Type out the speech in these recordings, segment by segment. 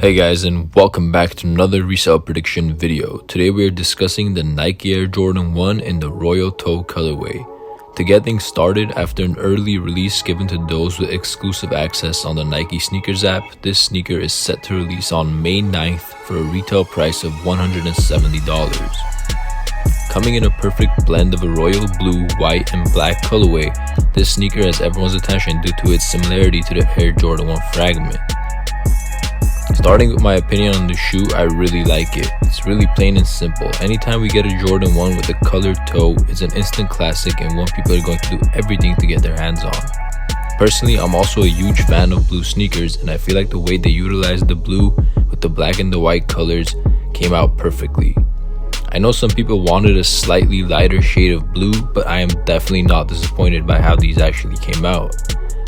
Hey guys, and welcome back to another resale prediction video. Today we are discussing the Nike Air Jordan 1 in the Royal Toe colorway. To get things started, after an early release given to those with exclusive access on the Nike Sneakers app, this sneaker is set to release on May 9th for a retail price of $170. Coming in a perfect blend of a royal blue, white, and black colorway, this sneaker has everyone's attention due to its similarity to the Air Jordan 1 fragment. Starting with my opinion on the shoe, I really like it. It's really plain and simple. Anytime we get a Jordan 1 with a colored toe, it's an instant classic and one people are going to do everything to get their hands on. Personally, I'm also a huge fan of blue sneakers, and I feel like the way they utilized the blue with the black and the white colors came out perfectly. I know some people wanted a slightly lighter shade of blue, but I am definitely not disappointed by how these actually came out.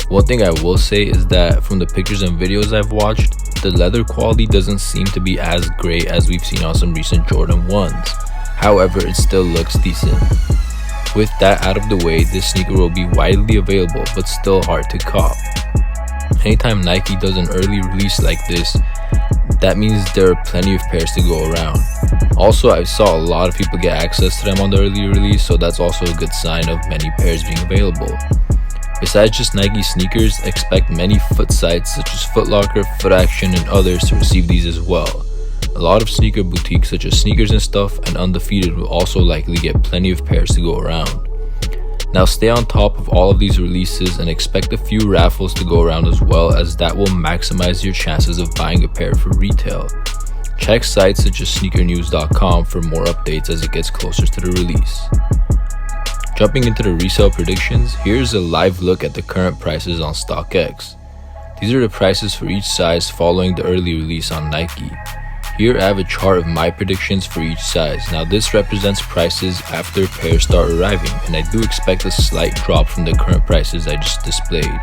One thing I will say is that from the pictures and videos I've watched, the leather quality doesn't seem to be as great as we've seen on some recent Jordan 1s. However, it still looks decent. With that out of the way, this sneaker will be widely available but still hard to cop. Anytime Nike does an early release like this, that means there are plenty of pairs to go around. Also, I saw a lot of people get access to them on the early release, so that's also a good sign of many pairs being available. Besides just Nike sneakers, expect many foot sites such as Foot Locker, Foot Action, and others to receive these as well. A lot of sneaker boutiques such as Sneakers and Stuff and Undefeated will also likely get plenty of pairs to go around. Now stay on top of all of these releases and expect a few raffles to go around as well, as that will maximize your chances of buying a pair for retail. Check sites such as sneakernews.com for more updates as it gets closer to the release. Jumping into the resale predictions, here's a live look at the current prices on StockX. These are the prices for each size following the early release on Nike. Here I have a chart of my predictions for each size. Now this represents prices after pairs start arriving, and I do expect a slight drop from the current prices I just displayed.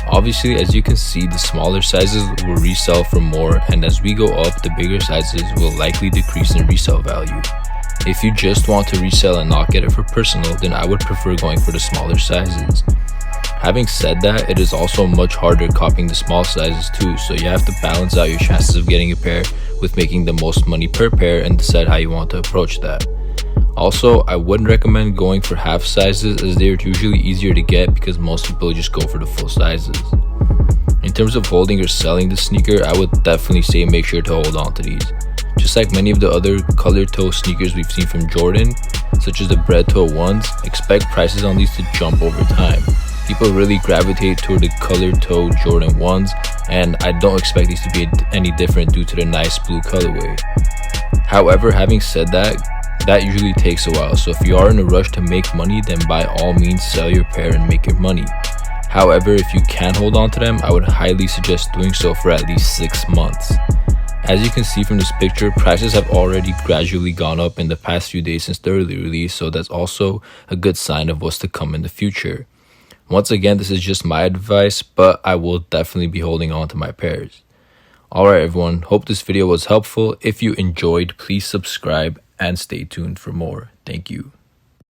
Obviously, as you can see, the smaller sizes will resell for more, and as we go up, the bigger sizes will likely decrease in resale value. If you just want to resell and not get it for personal, then I would prefer going for the smaller sizes. Having said that, it is also much harder copying the small sizes too, so you have to balance out your chances of getting a pair with making the most money per pair and decide how you want to approach that. Also, I wouldn't recommend going for half sizes, as they are usually easier to get because most people just go for the full sizes. In terms of holding or selling the sneaker, I would definitely say make sure to hold on to these. Just like many of the other colored toe sneakers we've seen from Jordan, such as the bread toe ones, expect prices on these to jump over time. People really gravitate toward the colored toe Jordan 1s, and I don't expect these to be any different due to the nice blue colorway. However, having said that usually takes a while, so if you are in a rush to make money, then by all means sell your pair and make your money. However, if you can hold on to them, I would highly suggest doing so for at least 6 months. As you can see from this picture, prices have already gradually gone up in the past few days since the early release, so that's also a good sign of what's to come in the future. Once again, this is just my advice, but I will definitely be holding on to my pairs. Alright everyone, hope this video was helpful. If you enjoyed, please subscribe and stay tuned for more. Thank you.